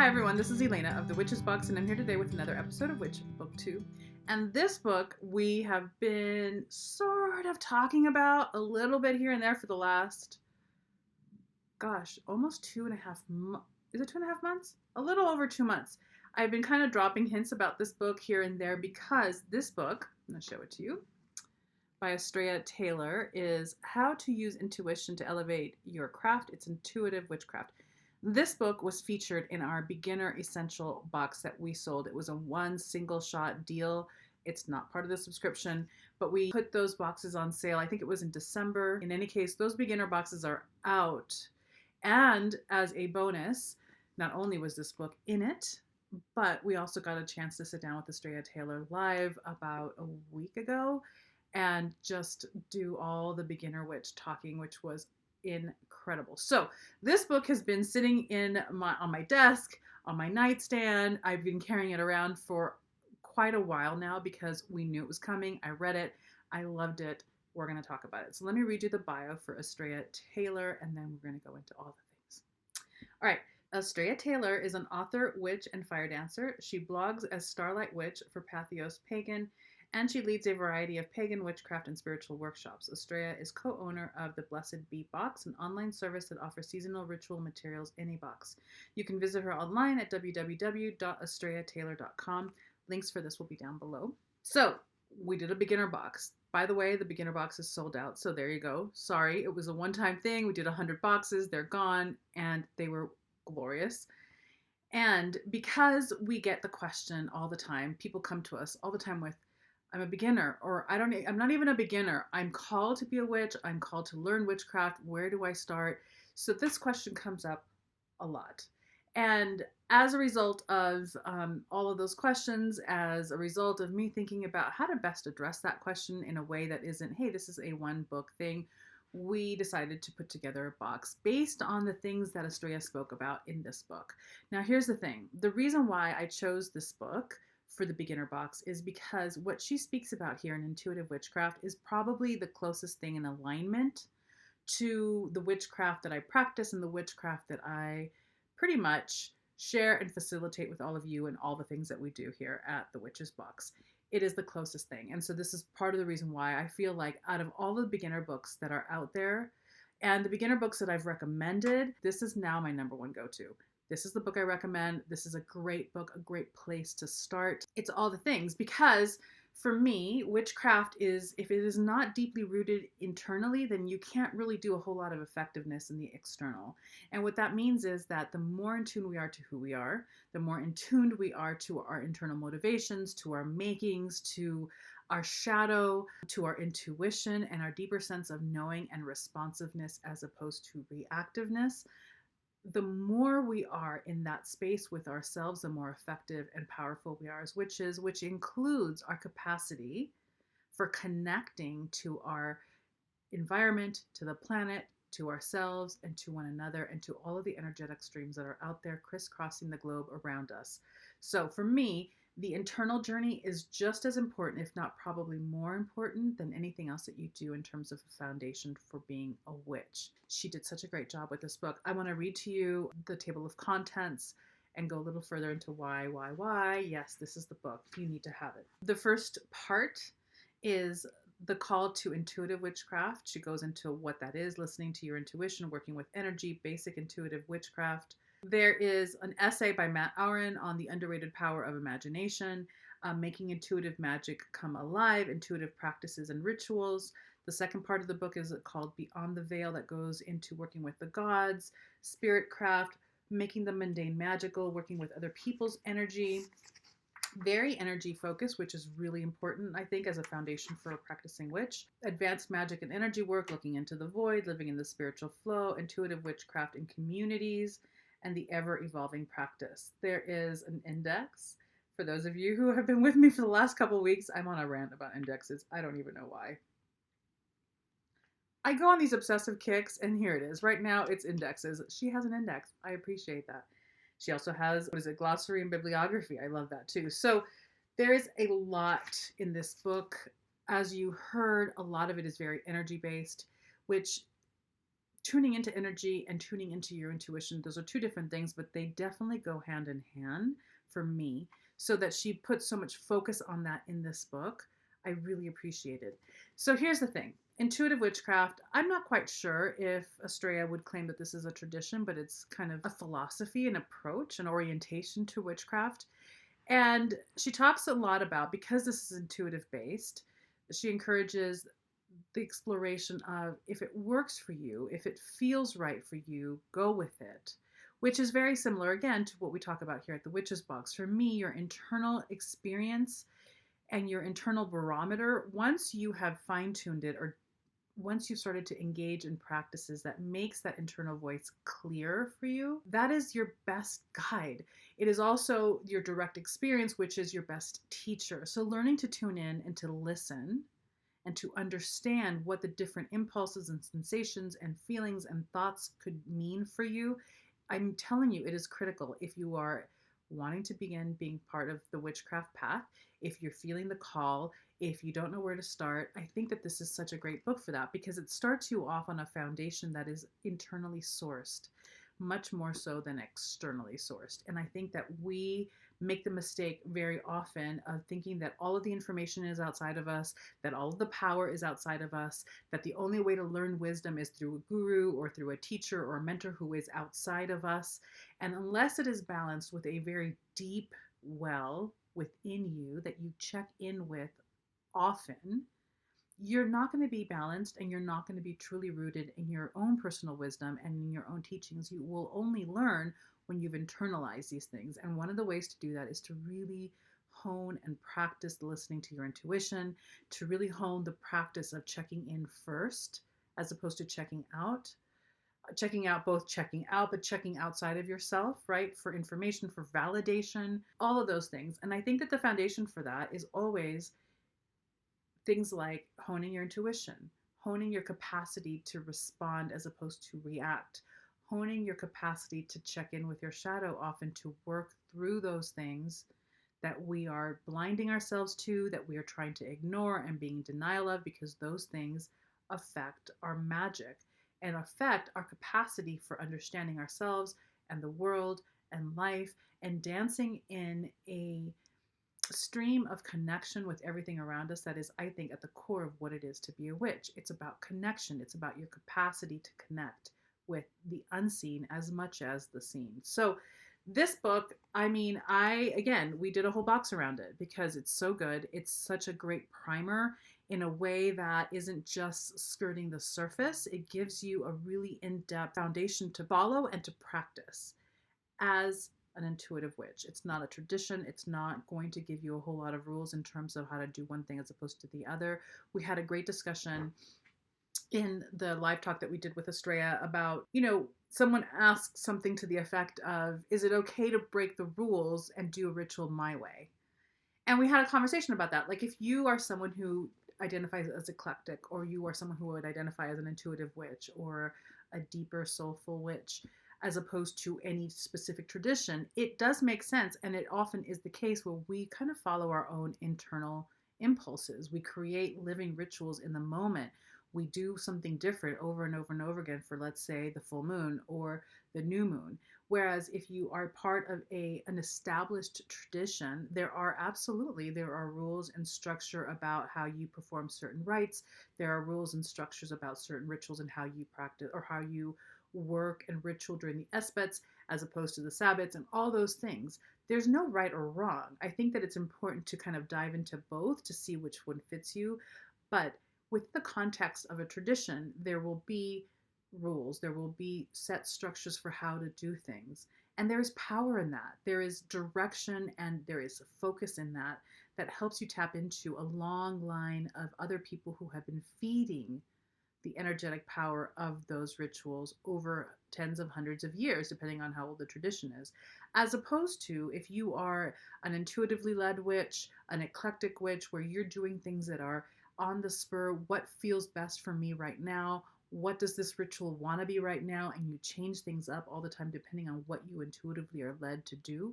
Hi everyone, this is Elena of the Witches Box, and I'm here today with another episode of Booktube. And this book we have been sort of talking about a little bit here and there for the last, almost 2.5 months. Is it 2.5 months? A little over 2 months. I've been kind of dropping hints about this book here and there because this book, I'm going to show it to you, by Astrea Taylor, is How to Use Intuition to Elevate Your Craft. It's Intuitive Witchcraft. This book was featured in our beginner essential box that we sold. It was a one single shot deal. It's not part of the subscription, but we put those boxes on sale. I think it was in December. In any case, those beginner boxes are out. And as a bonus, not only was this book in it, but we also got a chance to sit down with Astrea Taylor live about a week ago and just do all the beginner witch talking, which was incredible. So this book has been sitting on my desk, on my nightstand. I've been carrying it around for quite a while now because we knew it was coming. I read it. I loved it. We're going to talk about it. So let me read you the bio for Astrea Taylor, and then we're going to go into all the things. All right. Astrea Taylor is an author, witch, and fire dancer. She blogs as Starlight Witch for Pathos Pagan, and she leads a variety of pagan, witchcraft, and spiritual workshops. Astrea is co-owner of the Blessed Bee Box, an online service that offers seasonal ritual materials in a box. You can visit her online at www.astreataylor.com. Links for this will be down below. So we did a beginner box. By the way, the beginner box is sold out, so there you go. Sorry, it was a one-time thing. We did 100 boxes. They're gone, and they were glorious. And because we get the question all the time, people come to us all the time with, I'm a beginner, or I'm not even a beginner. I'm called to be a witch. I'm called to learn witchcraft. Where do I start? So this question comes up a lot. And as a result of all of those questions, as a result of me thinking about how to best address that question in a way that isn't, hey, this is a one book thing, we decided to put together a box based on the things that Astrea spoke about in this book. Now, here's the thing. The reason why I chose this book for the beginner box is because what she speaks about here in Intuitive Witchcraft is probably the closest thing in alignment to the witchcraft that I practice and the witchcraft that I pretty much share and facilitate with all of you and all the things that we do here at the Witches Box. It is the closest thing. And so this is part of the reason why I feel like out of all the beginner books that are out there and the beginner books that I've recommended, this is now my number one go-to. This is the book I recommend. This is a great book, a great place to start. It's all the things because for me, witchcraft is, if it is not deeply rooted internally, then you can't really do a whole lot of effectiveness in the external. And what that means is that the more in tune we are to who we are, the more in tuned we are to our internal motivations, to our makings, to our shadow, to our intuition, and our deeper sense of knowing and responsiveness as opposed to reactiveness. The more we are in that space with ourselves, the more effective and powerful we are as witches, which includes our capacity for connecting to our environment, to the planet, to ourselves, and to one another, and to all of the energetic streams that are out there crisscrossing the globe around us. So for me, the internal journey is just as important, if not probably more important than anything else that you do in terms of a foundation for being a witch. She did such a great job with this book. I want to read to you the table of contents and go a little further into why. Yes, this is the book. You need to have it. The first part is the call to intuitive witchcraft. She goes into what that is, listening to your intuition, working with energy, basic intuitive witchcraft. There is an essay by Matt Auren on the underrated power of imagination, making intuitive magic come alive, intuitive practices and rituals. The second part of the book is called Beyond the Veil, that goes into working with the gods, spirit craft, making the mundane magical, working with other people's energy. Very energy focused, which is really important, I think, as a foundation for a practicing witch. Advanced magic and energy work, looking into the void, living in the spiritual flow, intuitive witchcraft in communities, and the ever-evolving practice. There is an index. For those of you who have been with me for the last couple of weeks, I'm on a rant about indexes. I don't even know why. I go on these obsessive kicks, and here it is. Right now, it's indexes. She has an index. I appreciate that. She also has, glossary and bibliography. I love that too. So there is a lot in this book. As you heard, a lot of it is very energy-based, which tuning into energy and tuning into your intuition, those are two different things, but they definitely go hand in hand for me. So that she put so much focus on that in this book, I really appreciate it. So here's the thing. Intuitive witchcraft, I'm not quite sure if Astrea would claim that this is a tradition, but it's kind of a philosophy, an approach, an orientation to witchcraft. And she talks a lot about, because this is intuitive based, she encourages the exploration of, if it works for you, if it feels right for you, go with it. Which is very similar, again, to what we talk about here at the Witches Box. For me, your internal experience and your internal barometer, once you have fine-tuned it, or once you've started to engage in practices that makes that internal voice clear for you, that is your best guide. It is also your direct experience, which is your best teacher. So learning to tune in and to listen and to understand what the different impulses and sensations and feelings and thoughts could mean for you, I'm telling you, it is critical if you are wanting to begin being part of the witchcraft path, if you're feeling the call, if you don't know where to start. I think that this is such a great book for that, because it starts you off on a foundation that is internally sourced, much more so than externally sourced. And I think that we make the mistake very often of thinking that all of the information is outside of us, that all of the power is outside of us, that the only way to learn wisdom is through a guru or through a teacher or a mentor who is outside of us. And unless it is balanced with a very deep well within you that you check in with often, you're not going to be balanced, and you're not going to be truly rooted in your own personal wisdom and in your own teachings. You will only learn when you've internalized these things. And one of the ways to do that is to really hone and practice listening to your intuition, to really hone the practice of checking in first as opposed to checking out. Checking out, both checking out, but checking outside of yourself, right? For information, for validation, all of those things. And I think that the foundation for that is always things like honing your intuition, honing your capacity to respond as opposed to react, honing your capacity to check in with your shadow often, to work through those things that we are blinding ourselves to, that we are trying to ignore and being in denial of, because those things affect our magic and affect our capacity for understanding ourselves and the world and life, and dancing in a stream of connection with everything around us that is, I think, at the core of what it is to be a witch. It's about connection. It's about your capacity to connect with the unseen as much as the seen. So this book, I mean, again, we did a whole box around it because it's so good. It's such a great primer in a way that isn't just skirting the surface. It gives you a really in-depth foundation to follow and to practice as an intuitive witch. It's not a tradition. It's not going to give you a whole lot of rules in terms of how to do one thing as opposed to the other. We had a great discussion in the live talk that we did with Astrea about, someone asked something to the effect of, is it okay to break the rules and do a ritual my way? And we had a conversation about that. Like, if you are someone who identifies as eclectic, or you are someone who would identify as an intuitive witch or a deeper soulful witch, as opposed to any specific tradition, it does make sense. And it often is the case where we kind of follow our own internal impulses. We create living rituals in the moment. We do something different over and over and over again for, let's say, the full moon or the new moon. Whereas if you are part of an established tradition, there are rules and structure about how you perform certain rites. There are rules and structures about certain rituals and how you practice, or how you work and ritual during the Esbats as opposed to the Sabbats, and all those things. There's no right or wrong. I think that it's important to kind of dive into both to see which one fits you. But with the context of a tradition, there will be rules, there will be set structures for how to do things. And there is power in that. There is direction and there is a focus in that helps you tap into a long line of other people who have been feeding the energetic power of those rituals over tens of hundreds of years, depending on how old the tradition is. As opposed to if you are an intuitively led witch, an eclectic witch, where you're doing things that are on the spur, what feels best for me right now? What does this ritual want to be right now? And you change things up all the time depending on what you intuitively are led to do.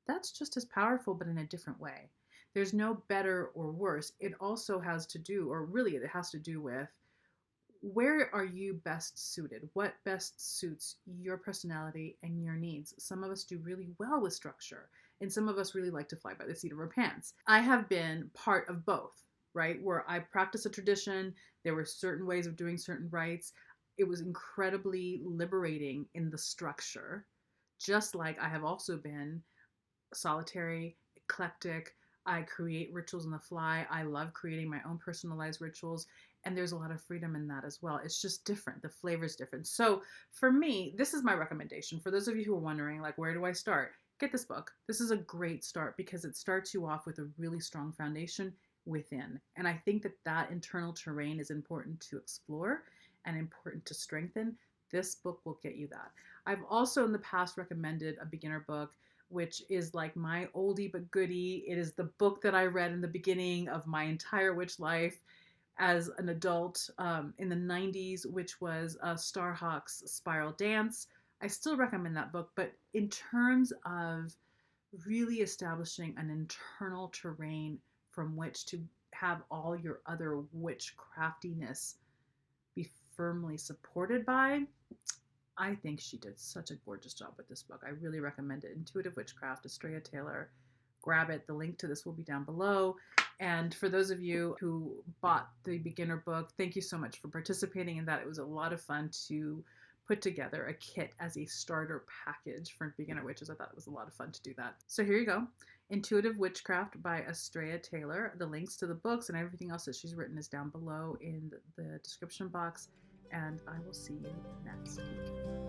That's just as powerful, but in a different way. There's no better or worse. It also has to do, or really it has to do with where are you best suited? What best suits your personality and your needs? Some of us do really well with structure, and some of us really like to fly by the seat of our pants. I have been part of both, right? Where I practice a tradition, there were certain ways of doing certain rites. It was incredibly liberating in the structure, just like I have also been solitary, eclectic. I create rituals on the fly. I love creating my own personalized rituals. And there's a lot of freedom in that as well. It's just different. The flavor is different. So for me, this is my recommendation. For those of you who are wondering, like, where do I start? Get this book. This is a great start because it starts you off with a really strong foundation within. And I think that that internal terrain is important to explore and important to strengthen. This book will get you that. I've also in the past recommended a beginner book, which is like my oldie but goodie. It is the book that I read in the beginning of my entire witch life as an adult in the 90s, which was Starhawk's Spiral Dance. I still recommend that book, but in terms of really establishing an internal terrain from which to have all your other witchcraftiness be firmly supported by, I think she did such a gorgeous job with this book. I really recommend it. Intuitive Witchcraft, Astrea Taylor. Grab it. The link to this will be down below. And for those of you who bought the beginner book, thank you so much for participating in that. It was a lot of fun to put together a kit as a starter package for beginner witches. I thought it was a lot of fun to do that. So here you go. Intuitive Witchcraft by Astrea Taylor. The links to the books and everything else that she's written is down below in the description box. And I will see you next week.